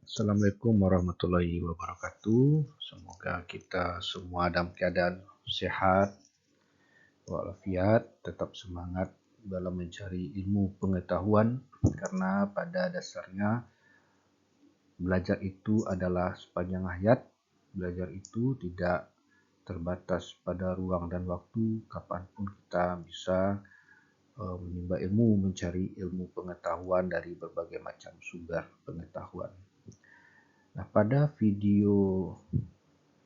Assalamualaikum warahmatullahi wabarakatuh. Semoga kita semua dalam keadaan sehat walafiat, tetap semangat dalam mencari ilmu pengetahuan, karena pada dasarnya belajar itu adalah sepanjang hayat. Belajar itu tidak terbatas pada ruang dan waktu, kapanpun kita bisa menimba ilmu, mencari ilmu pengetahuan dari berbagai macam sumber pengetahuan. Nah, pada video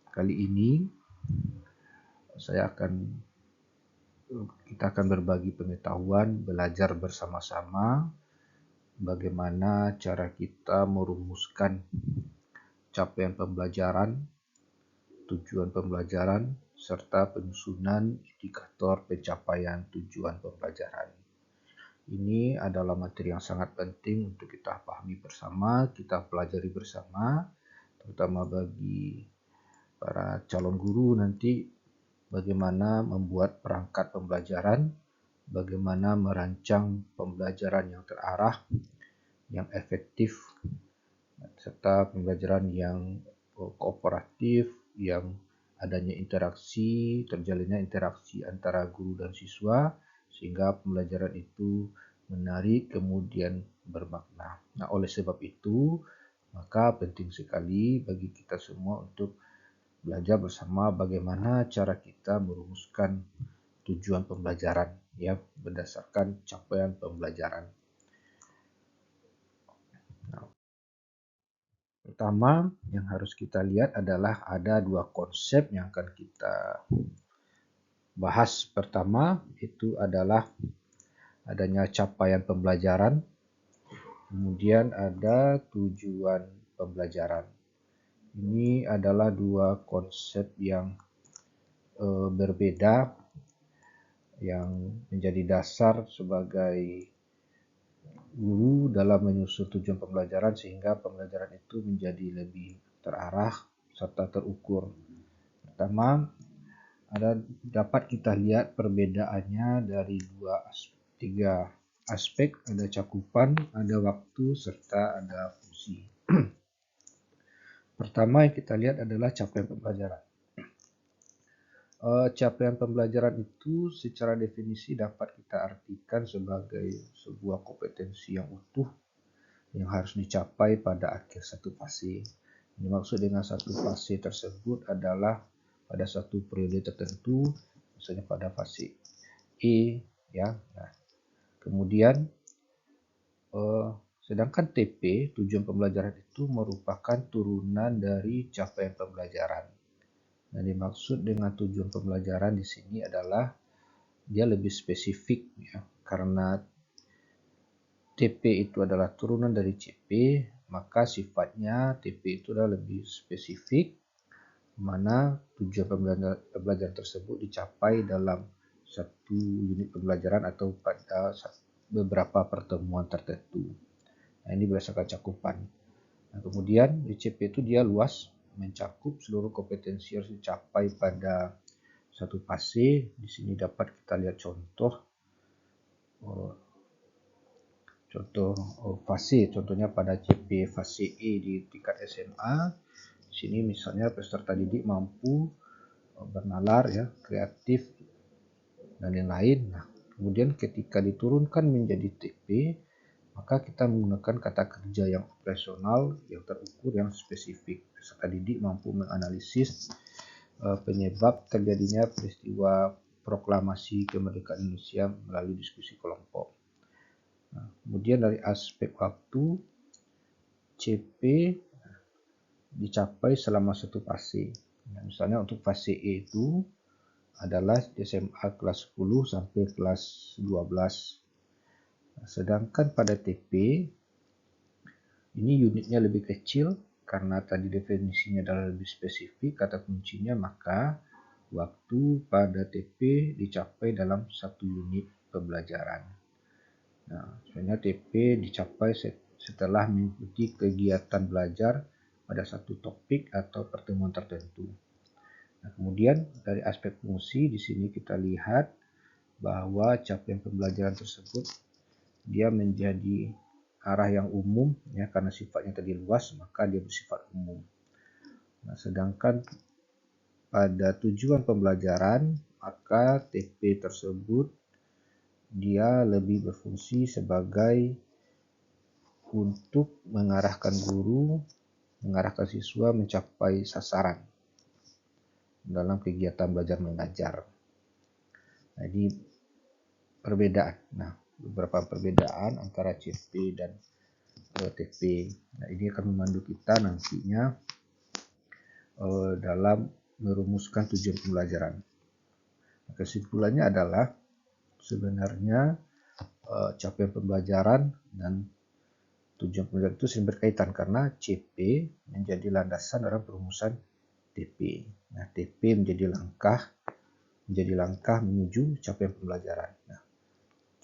kali ini kita akan berbagi pengetahuan, belajar bersama-sama bagaimana cara kita merumuskan capaian pembelajaran, tujuan pembelajaran, serta penyusunan indikator pencapaian tujuan pembelajaran. Ini adalah materi yang sangat penting untuk kita pahami bersama, kita pelajari bersama, terutama bagi para calon guru nanti, bagaimana membuat perangkat pembelajaran, bagaimana merancang pembelajaran yang terarah, yang efektif, serta pembelajaran yang kooperatif, yang adanya terjalinnya interaksi antara guru dan siswa, sehingga pembelajaran itu menarik kemudian bermakna. Nah, oleh sebab itu, maka penting sekali bagi kita semua untuk belajar bersama bagaimana cara kita merumuskan tujuan pembelajaran ya, berdasarkan capaian pembelajaran. Nah, pertama yang harus kita lihat adalah ada dua konsep yang akan kita bahas. Pertama itu adalah adanya capaian pembelajaran, kemudian ada tujuan pembelajaran. Ini adalah dua konsep yang berbeda, yang menjadi dasar sebagai guru dalam menyusun tujuan pembelajaran, sehingga pembelajaran itu menjadi lebih terarah serta terukur. Pertama, dapat kita lihat perbedaannya dari tiga aspek, ada cakupan, ada waktu, serta ada fungsi. Pertama yang kita lihat adalah capaian pembelajaran. Capaian pembelajaran itu secara definisi dapat kita artikan sebagai sebuah kompetensi yang utuh yang harus dicapai pada akhir satu fase. Yang dimaksud dengan satu fase tersebut adalah pada satu periode tertentu, misalnya pada fase E, ya. Nah, kemudian sedangkan TP, tujuan pembelajaran itu merupakan turunan dari capaian pembelajaran. Nah, dimaksud dengan tujuan pembelajaran di sini adalah dia lebih spesifik ya, karena TP itu adalah turunan dari CP, maka sifatnya TP itu adalah lebih spesifik, mana tujuan pembelajaran tersebut dicapai dalam satu unit pembelajaran atau pada beberapa pertemuan tertentu. Nah, ini berdasarkan cakupan. Nah, kemudian di CP itu dia luas, mencakup seluruh kompetensi yang harus dicapai pada satu fase. Di sini dapat kita lihat contoh fase, contohnya pada CP fase E di tingkat SMA. Di sini misalnya peserta didik mampu bernalar ya, kreatif dan lain-lain. Nah, kemudian ketika diturunkan menjadi TP, maka kita menggunakan kata kerja yang operasional, yang terukur, yang spesifik. Peserta didik mampu menganalisis penyebab terjadinya peristiwa proklamasi kemerdekaan Indonesia melalui diskusi kelompok. Nah, kemudian dari aspek waktu, CP dicapai selama satu fase. Nah, misalnya untuk fase E itu adalah SMA kelas 10 sampai kelas 12. Nah, sedangkan pada TP ini unitnya lebih kecil, karena tadi definisinya adalah lebih spesifik, kata kuncinya, maka waktu pada TP dicapai dalam satu unit pembelajaran. Nah, sebenarnya TP dicapai setelah mengikuti kegiatan belajar pada satu topik atau pertemuan tertentu. Nah, kemudian dari aspek fungsi di sini kita lihat bahwa capaian pembelajaran tersebut dia menjadi arah yang umum, ya, karena sifatnya tadi luas, maka dia bersifat umum. Nah, sedangkan pada tujuan pembelajaran, maka TP tersebut dia lebih berfungsi sebagai untuk mengarahkan guru, mengarahkan siswa mencapai sasaran dalam kegiatan belajar mengajar. Nah, ini perbedaan. Nah, beberapa perbedaan antara CP dan TP. Nah, ini akan memandu kita nantinya dalam merumuskan tujuan pembelajaran. Kesimpulannya adalah sebenarnya capaian pembelajaran dan tujuan pembelajaran itu sering berkaitan karena CP menjadi landasan dalam perumusan TP. Nah, TP menjadi langkah menuju capaian pembelajaran. Nah,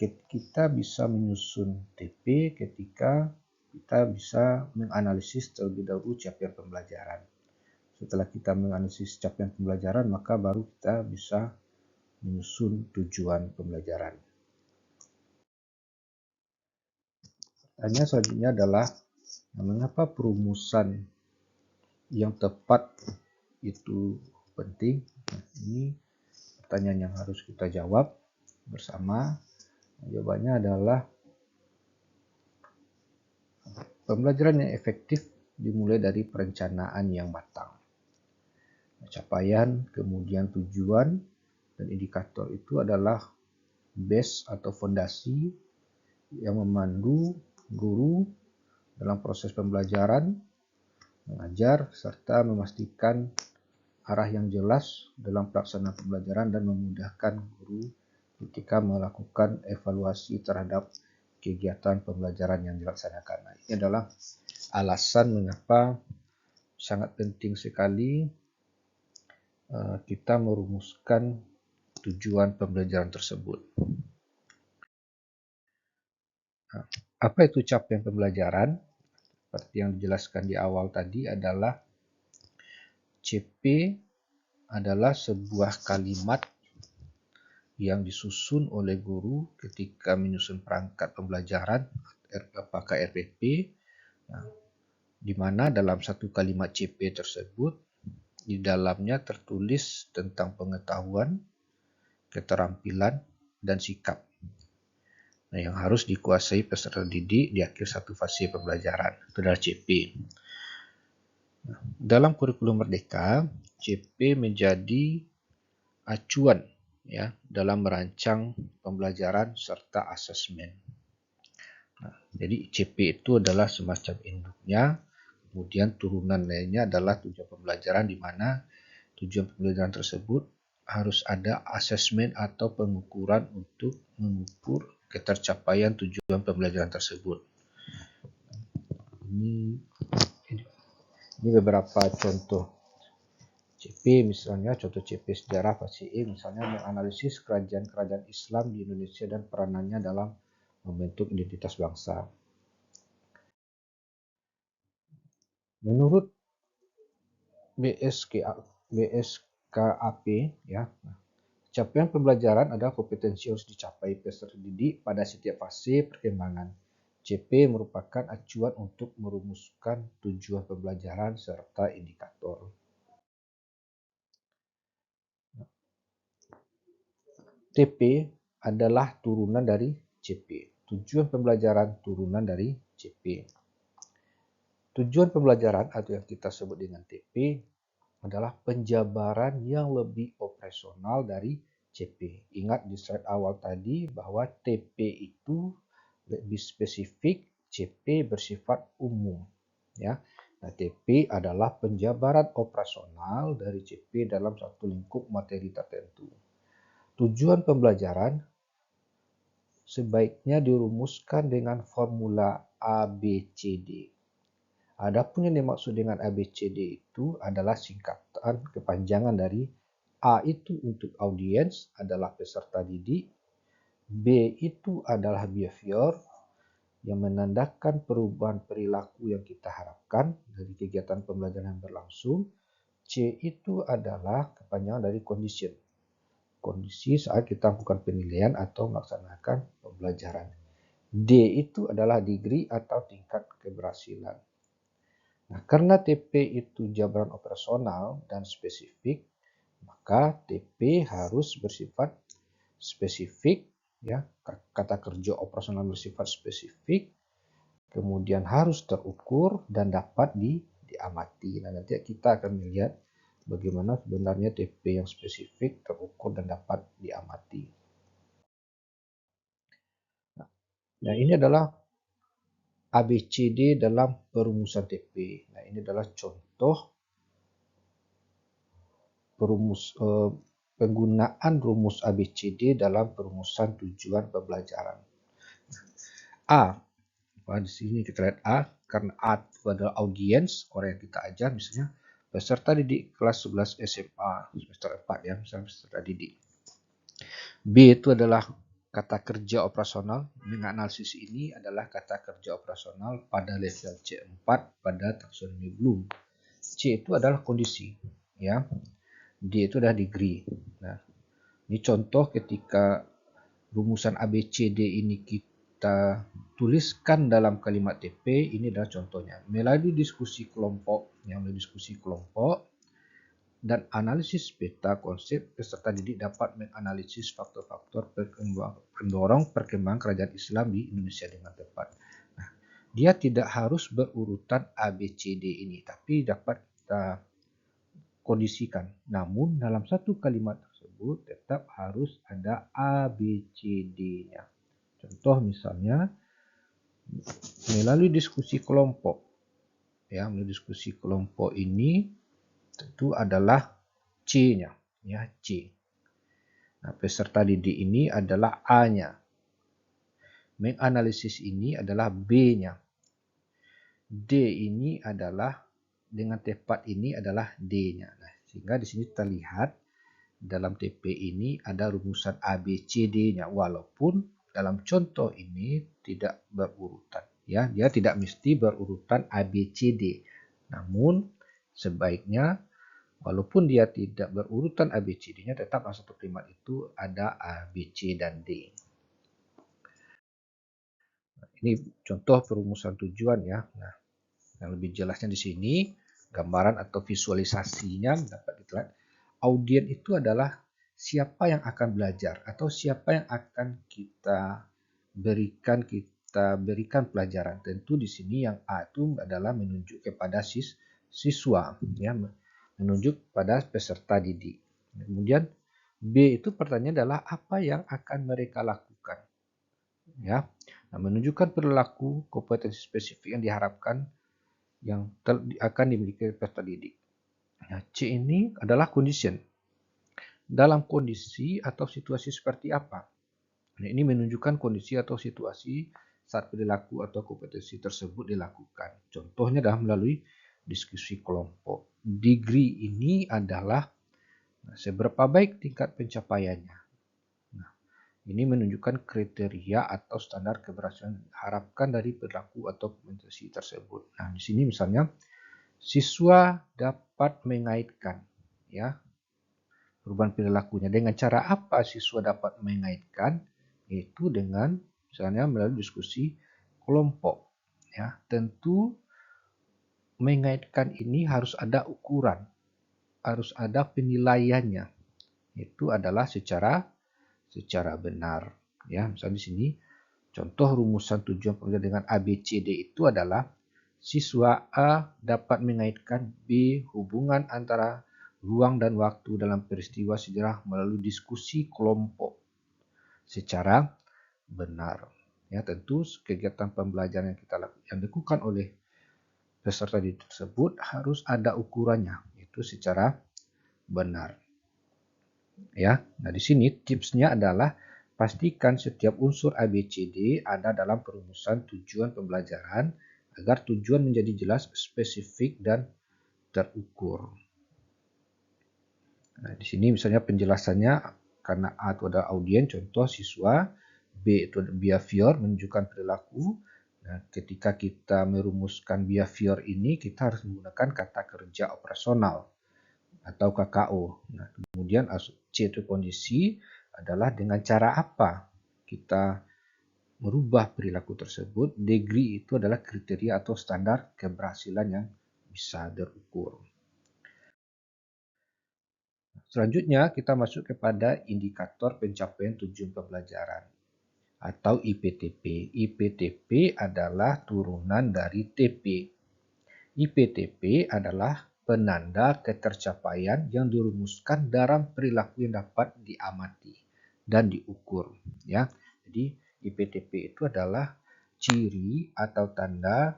kita bisa menyusun TP ketika kita bisa menganalisis terlebih dahulu capaian pembelajaran. Setelah kita menganalisis capaian pembelajaran, maka baru kita bisa menyusun tujuan pembelajaran. Pertanyaan selanjutnya adalah, mengapa perumusan yang tepat itu penting? Nah, ini pertanyaan yang harus kita jawab bersama. Jawabannya adalah pembelajaran yang efektif dimulai dari perencanaan yang matang. Capaian, kemudian tujuan, dan indikator itu adalah base atau fondasi yang memandu guru dalam proses pembelajaran, mengajar, serta memastikan arah yang jelas dalam pelaksanaan pembelajaran dan memudahkan guru ketika melakukan evaluasi terhadap kegiatan pembelajaran yang dilaksanakan. Nah, ini adalah alasan mengapa sangat penting sekali kita merumuskan tujuan pembelajaran tersebut. Nah, apa itu capaian pembelajaran? Seperti yang dijelaskan di awal tadi adalah CP adalah sebuah kalimat yang disusun oleh guru ketika menyusun perangkat pembelajaran, apakah RPP, nah, di mana dalam satu kalimat CP tersebut, di dalamnya tertulis tentang pengetahuan, keterampilan, dan sikap. Nah, yang harus dikuasai peserta didik di akhir satu fase pembelajaran. Itu adalah CP. Nah, dalam kurikulum Merdeka, CP menjadi acuan, ya, dalam merancang pembelajaran serta asesmen. Nah, jadi CP itu adalah semacam induknya, kemudian turunan lainnya adalah tujuan pembelajaran, di mana tujuan pembelajaran tersebut harus ada asesmen atau pengukuran untuk mengukur ketercapaian tujuan pembelajaran tersebut. Ini beberapa contoh CP, misalnya contoh CP sejarah fase E, misalnya menganalisis kerajaan-kerajaan Islam di Indonesia dan peranannya dalam membentuk identitas bangsa. Menurut BSKAP, ya, capaian pembelajaran adalah kompetensi yang harus dicapai peserta didik pada setiap fase perkembangan. CP merupakan acuan untuk merumuskan tujuan pembelajaran serta indikator. TP adalah turunan dari CP. Tujuan pembelajaran turunan dari CP. Tujuan pembelajaran atau yang kita sebut dengan TP adalah penjabaran yang lebih operasional dari CP. Ingat di slide awal tadi bahwa TP itu lebih spesifik, CP bersifat umum. Ya. Nah, TP adalah penjabaran operasional dari CP dalam satu lingkup materi tertentu. Tujuan pembelajaran sebaiknya dirumuskan dengan formula ABCD. Adapun yang dimaksud dengan ABCD itu adalah singkatan kepanjangan dari A itu untuk audiens, adalah peserta didik. B itu adalah behavior, yang menandakan perubahan perilaku yang kita harapkan dari kegiatan pembelajaran yang berlangsung. C itu adalah kepanjangan dari condition, kondisi saat kita melakukan penilaian atau melaksanakan pembelajaran. D itu adalah degree atau tingkat keberhasilan. Nah, karena TP itu jabaran operasional dan spesifik, maka TP harus bersifat spesifik, ya, kata kerja operasional bersifat spesifik, kemudian harus terukur dan dapat diamati. Nah, nanti kita akan melihat bagaimana sebenarnya TP yang spesifik, terukur, dan dapat diamati. Nah, ini adalah ABCD dalam perumusan TP. Nah, ini adalah contoh penggunaan rumus ABCD dalam perumusan tujuan pembelajaran. A. Di sini kita lihat A, karena A itu adalah audiens, orang yang kita ajar, misalnya peserta didik kelas 11 SMA semester 4, ya, misalnya peserta didik. B itu adalah kata kerja operasional. Menganalisis ini adalah kata kerja operasional pada level C4 pada taksonomi Bloom. C itu adalah kondisi, ya. D itu adalah degree. Nah, ini contoh ketika rumusan ABCD ini kita tuliskan dalam kalimat TP, ini adalah contohnya. Melalui diskusi kelompok, dan analisis peta konsep, peserta didik dapat menganalisis faktor-faktor pendorong perkembangan kerajaan Islam di Indonesia dengan tepat. Nah, dia tidak harus berurutan ABCD ini, tapi dapat kita kondisikan. Namun dalam satu kalimat tersebut tetap harus ada ABCD-nya. Contoh misalnya melalui diskusi kelompok. Ya, melalui diskusi kelompok ini tentu adalah C-nya, ya, C. Nah, peserta didik ini adalah A-nya. Menganalisis ini adalah B-nya. D ini adalah dengan tepat ini adalah D-nya. Nah, sehingga di sini terlihat dalam TP ini ada rumusan ABCD-nya, walaupun dalam contoh ini tidak berurutan, ya, dia tidak mesti berurutan ABCD. Namun sebaiknya walaupun dia tidak berurutan ABCD-nya, tetap dalam satu kalimat itu ada ABC dan D. Ini contoh perumusan tujuan, ya. Nah, yang lebih jelasnya di sini gambaran atau visualisasinya dapat kita lihat. Audien itu adalah siapa yang akan belajar atau siapa yang akan kita berikan pelajaran. Tentu di sini yang A itu adalah menunjuk kepada siswa, ya, menunjuk pada peserta didik. Kemudian B itu pertanyaan adalah apa yang akan mereka lakukan, ya. Nah, menunjukkan perilaku kompetensi spesifik yang diharapkan yang akan dimiliki peserta didik. Nah, C ini adalah condition. Dalam kondisi atau situasi seperti apa? Nah, ini menunjukkan kondisi atau situasi saat perilaku atau kompetensi tersebut dilakukan. Contohnya adalah melalui diskusi kelompok. Degree ini adalah seberapa baik tingkat pencapaiannya. Nah, ini menunjukkan kriteria atau standar keberhasilan diharapkan dari perilaku atau kompetensi tersebut. Nah, di sini misalnya siswa dapat mengaitkan, ya, perubahan perilakunya. Dengan cara apa siswa dapat mengaitkan? Yaitu dengan misalnya melalui diskusi kelompok. Ya, tentu mengaitkan ini harus ada ukuran, harus ada penilaiannya. Itu adalah secara benar. Ya, misalnya di sini contoh rumusan tujuan pembelajaran dengan ABCD itu adalah siswa A dapat mengaitkan B hubungan antara ruang dan waktu dalam peristiwa sejarah melalui diskusi kelompok secara benar. Ya, tentu kegiatan pembelajaran yang dilakukan oleh peserta didik tersebut harus ada ukurannya, itu secara benar. Ya, nah di sini tipsnya adalah pastikan setiap unsur ABCD ada dalam perumusan tujuan pembelajaran agar tujuan menjadi jelas, spesifik, dan terukur. Nah, di sini misalnya penjelasannya karena A itu adalah audien, contoh siswa, B itu behavior, menunjukkan perilaku. Nah, ketika kita merumuskan behavior ini, kita harus menggunakan kata kerja operasional atau KKO. Nah, kemudian C itu kondisi adalah dengan cara apa kita merubah perilaku tersebut, degree itu adalah kriteria atau standar keberhasilan yang bisa terukur. Selanjutnya kita masuk kepada indikator pencapaian tujuan pembelajaran atau IPTP. IPTP adalah turunan dari TP. IPTP adalah penanda ketercapaian yang dirumuskan dalam perilaku yang dapat diamati dan diukur. Ya, jadi IPTP itu adalah ciri atau tanda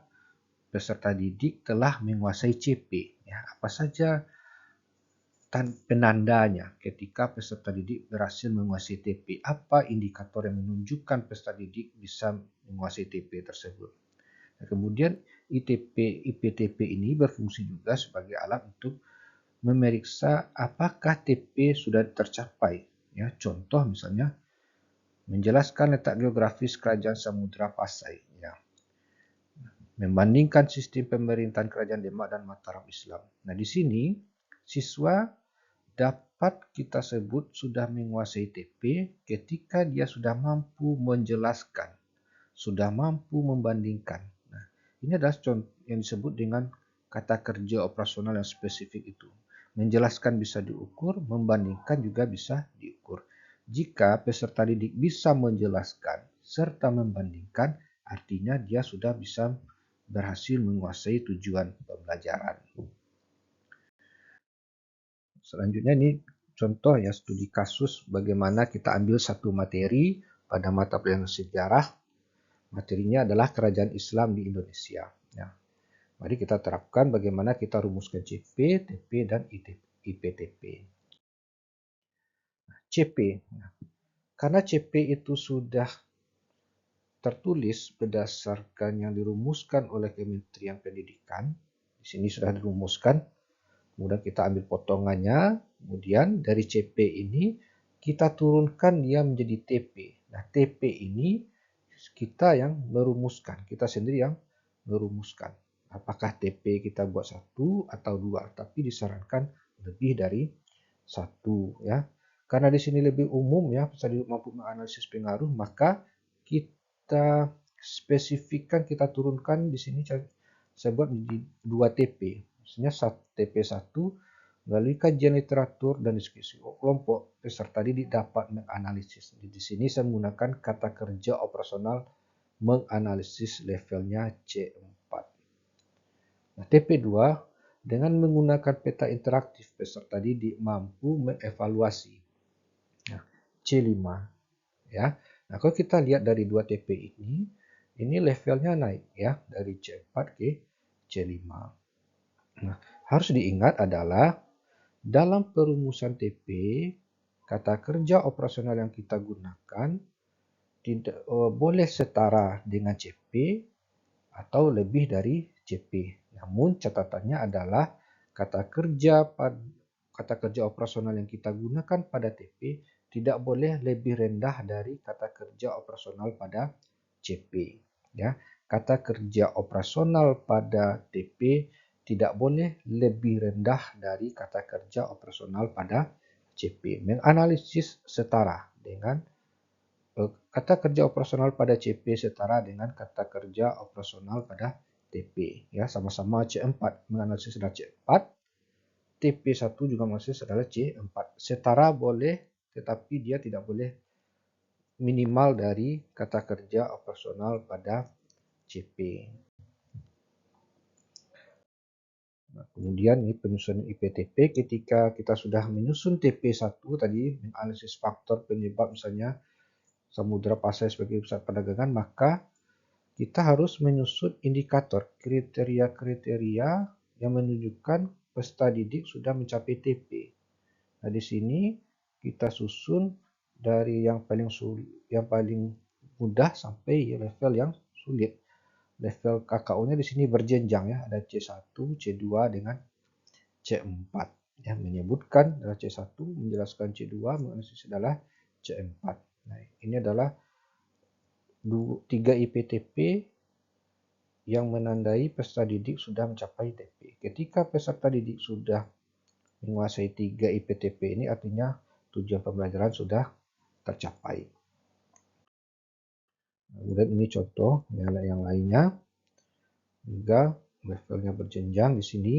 peserta didik telah menguasai CP. Ya, apa saja penandanya ketika peserta didik berhasil menguasai TP? Apa indikator yang menunjukkan peserta didik bisa menguasai TP tersebut? Nah, kemudian IPTP ini berfungsi juga sebagai alat untuk memeriksa apakah TP sudah tercapai. Ya, contoh misalnya menjelaskan letak geografis kerajaan Samudra Pasai. Ya, membandingkan sistem pemerintahan kerajaan Demak dan Mataram Islam. Nah, di sini siswa dapat kita sebut sudah menguasai TP ketika dia sudah mampu menjelaskan, sudah mampu membandingkan. Nah, ini adalah contoh yang disebut dengan kata kerja operasional yang spesifik itu. Menjelaskan bisa diukur, membandingkan juga bisa diukur. Jika peserta didik bisa menjelaskan serta membandingkan, artinya dia sudah bisa berhasil menguasai tujuan pembelajaran. Selanjutnya ini contoh ya studi kasus bagaimana kita ambil satu materi pada mata pelajaran sejarah. Materinya adalah kerajaan Islam di Indonesia. Ya. Mari kita terapkan bagaimana kita rumuskan CP, TP, dan IPTP. CP. Karena CP itu sudah tertulis berdasarkan yang dirumuskan oleh Kementerian Pendidikan. Di sini sudah dirumuskan. Kemudian kita ambil potongannya. Kemudian dari CP ini kita turunkan dia menjadi TP. Nah, TP ini kita yang merumuskan. Kita sendiri yang merumuskan. Apakah TP kita buat 1 atau 2. Tapi disarankan lebih dari 1. Ya. Karena di sini lebih umum ya, peserta didik mampu menganalisis pengaruh, maka kita spesifikkan, kita turunkan di sini saya buat menjadi 2 TP. Maksudnya TP1 melalui kajian literatur dan diskusi kelompok, peserta didik dapat menganalisis. Di sini saya menggunakan kata kerja operasional menganalisis levelnya C4. Nah, TP2 dengan menggunakan peta interaktif, peserta didik mampu mengevaluasi. Nah, C5 ya. Nah, kalau kita lihat dari 2 TP ini levelnya naik ya dari C4 ke C5. Nah, harus diingat adalah dalam perumusan TP, kata kerja operasional yang kita gunakan tidak boleh setara dengan CP atau lebih dari CP. Namun catatannya adalah kata kerja operasional yang kita gunakan pada TP tidak boleh lebih rendah dari kata kerja operasional pada CP. Ya, kata kerja operasional pada TP tidak boleh lebih rendah dari kata kerja operasional pada CP. Menganalisis setara dengan kata kerja operasional pada CP setara dengan kata kerja operasional pada TP. Ya, sama-sama C4. Menganalisis adalah C4. TP1 juga masih adalah C4. Setara boleh, tetapi dia tidak boleh minimal dari kata kerja operasional pada CP. Nah, kemudian ini penyusunan IPTP ketika kita sudah menyusun TP1 tadi, menganalisis faktor penyebab misalnya Samudra Pasai sebagai pusat perdagangan, maka kita harus menyusun indikator, kriteria-kriteria yang menunjukkan peserta didik sudah mencapai TP. Nah, di sini kita susun dari yang paling mudah sampai level yang sulit. Level KKO-nya di sini berjenjang ya, ada C1, C2 dengan C4. Ya, menyebutkan adalah C1, menjelaskan C2, menganalisis adalah C4. Nah, ini adalah 3 IPTP yang menandai peserta didik sudah mencapai TP. Ketika peserta didik sudah menguasai 3 IPTP ini artinya tujuan pembelajaran sudah tercapai. Kemudian ini contoh yang lainnya, juga levelnya berjenjang di sini.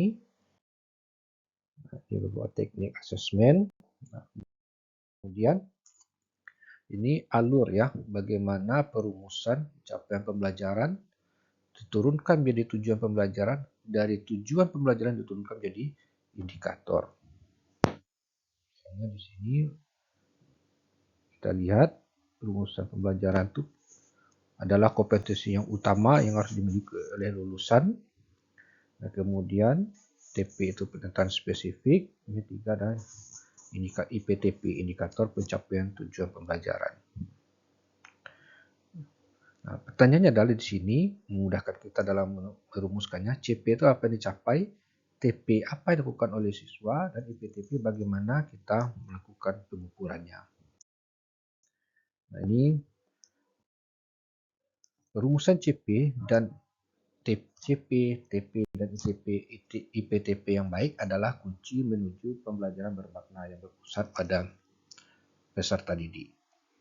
Ini beberapa teknik asesmen. Nah, kemudian ini alur ya, bagaimana perumusan capaian pembelajaran diturunkan menjadi tujuan pembelajaran, dari tujuan pembelajaran diturunkan menjadi indikator. Misalnya di sini kita lihat perumusan pembelajaran itu adalah kompetensi yang utama yang harus dimiliki oleh lulusan. Nah, kemudian TP itu penentuan spesifik, ini 3 dan IPTP, indikator pencapaian tujuan pembelajaran. Nah, pertanyaannya adalah di sini memudahkan kita dalam merumuskannya. CP itu apa yang dicapai, TP apa yang dilakukan oleh siswa, dan IPTP bagaimana kita melakukan pengukurannya. Nah, ini perumusan CP dan CP, TP, dan IPTP yang baik adalah kunci menuju pembelajaran bermakna yang berpusat pada peserta didik.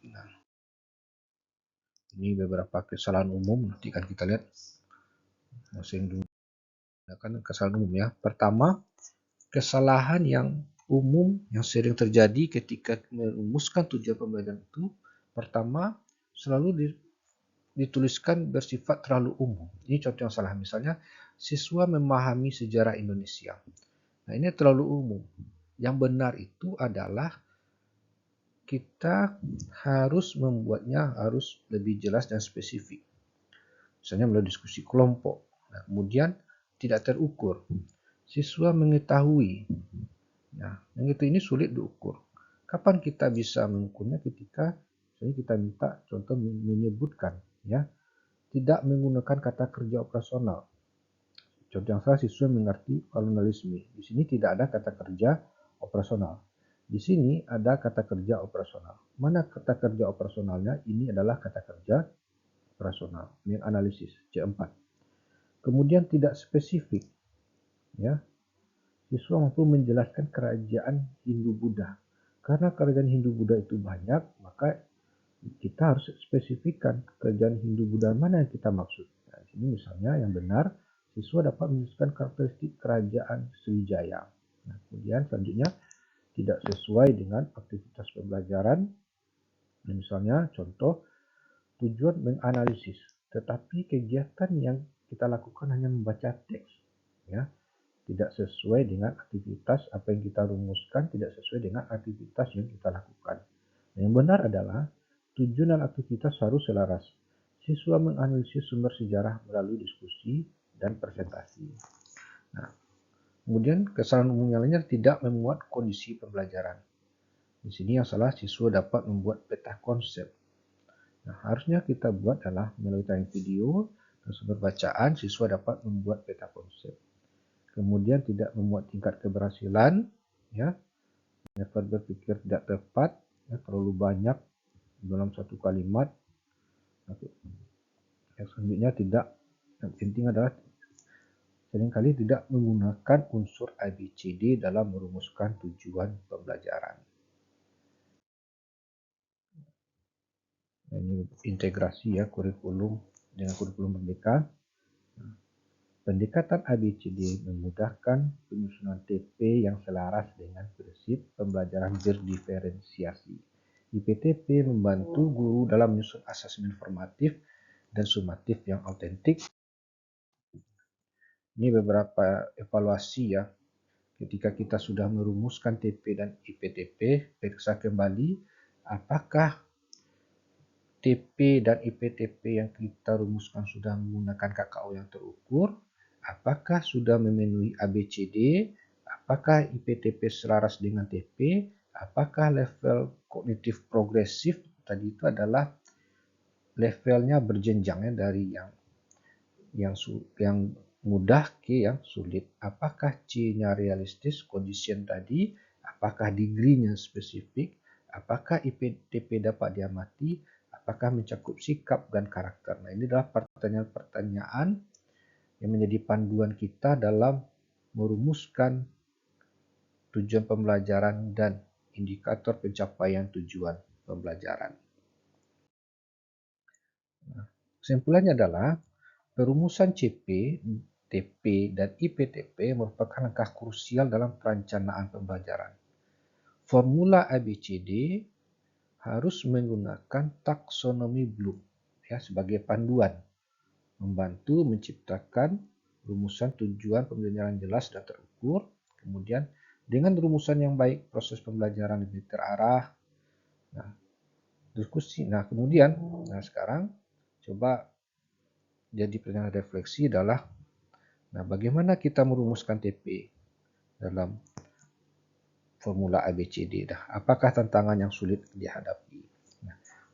Nah, ini beberapa kesalahan umum, nanti kan kita lihat masing kan kesalahan umum ya. Pertama, kesalahan yang umum yang sering terjadi ketika merumuskan tujuan pembelajaran itu, pertama, selalu dituliskan bersifat terlalu umum. Ini contoh yang salah, misalnya siswa memahami sejarah Indonesia. Nah, ini terlalu umum. Yang benar itu adalah kita harus membuatnya harus lebih jelas dan spesifik. Misalnya melalui diskusi kelompok. Nah, kemudian tidak terukur. Siswa mengetahui. Nah, yang itu ini sulit diukur. Kapan kita bisa mengukurnya? Ketika misalnya kita minta contoh menyebutkan, ya, tidak menggunakan kata kerja operasional. Contoh yang salah, siswa mengerti kolonialisme. Di sini tidak ada kata kerja operasional. Di sini ada kata kerja operasional. Mana kata kerja operasionalnya? Ini adalah kata kerja operasional. Ini analisis C4. Kemudian tidak spesifik, ya. Siswa mampu menjelaskan kerajaan Hindu-Buddha. Karena kerajaan Hindu-Buddha itu banyak, maka kita harus spesifikkan kerajaan Hindu-Buddha mana yang kita maksud. Nah, di sini misalnya yang benar, siswa dapat menjelaskan karakteristik kerajaan Sriwijaya. Nah, kemudian selanjutnya tidak sesuai dengan aktivitas pembelajaran. Nah, misalnya contoh tujuan menganalisis, tetapi kegiatan yang kita lakukan hanya membaca teks, ya, tidak sesuai dengan aktivitas apa yang kita rumuskan, tidak sesuai dengan aktivitas yang kita lakukan. Yang benar adalah tujuan dan aktivitas harus selaras. Siswa menganalisis sumber sejarah melalui diskusi dan presentasi. Nah, kemudian kesalahan umum yang lainnya tidak memuat kondisi pembelajaran. Di sini yang salah, siswa dapat membuat peta konsep. Nah, harusnya kita buat adalah melalui tayangan video dan sumber bacaan, siswa dapat membuat peta konsep. Kemudian tidak memuat tingkat keberhasilan, ya, dapat berpikir tidak tepat, ya, terlalu banyak dalam satu kalimat. Yang selanjutnya tidak, yang penting adalah seringkali tidak menggunakan unsur ABCD dalam merumuskan tujuan pembelajaran. Ini integrasi ya kurikulum dengan kurikulum merdeka. Pendekatan ABCD memudahkan penyusunan TP yang selaras dengan prinsip pembelajaran berdiferensiasi. IPTP membantu guru dalam menyusun asesmen formatif dan sumatif yang autentik. Ini beberapa evaluasi ya. Ketika kita sudah merumuskan TP dan IPTP, periksa kembali apakah TP dan IPTP yang kita rumuskan sudah menggunakan KKO yang terukur, apakah sudah memenuhi ABCD, apakah IPTP selaras dengan TP, apakah level kognitif progresif tadi itu adalah levelnya berjenjangnya dari yang mudah ke yang sulit. Apakah C-nya realistis, condition tadi, apakah degree-nya spesifik, apakah IPTP dapat diamati, apakah mencakup sikap dan karakter. Nah, ini adalah pertanyaan-pertanyaan yang menjadi panduan kita dalam merumuskan tujuan pembelajaran dan indikator pencapaian tujuan pembelajaran. Kesimpulannya adalah perumusan CP, TP, dan IPTP merupakan langkah krusial dalam perencanaan pembelajaran. Formula ABCD harus menggunakan taksonomi Bloom sebagai panduan, membantu menciptakan rumusan tujuan pembelajaran jelas dan terukur. Kemudian dengan rumusan yang baik, proses pembelajaran lebih terarah. Diskusi. Kemudian sekarang coba jadi pertanyaan refleksi adalah bagaimana kita merumuskan TP dalam formula ABCD. Apakah tantangan yang sulit dihadapi?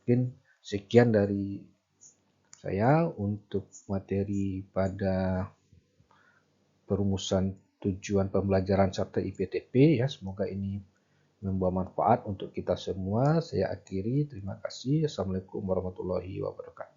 Mungkin sekian dari saya untuk materi pada perumusan tujuan pembelajaran serta IPTP. Semoga ini membawa manfaat untuk kita semua. Saya akhiri. Terima kasih. Assalamualaikum warahmatullahi wabarakatuh.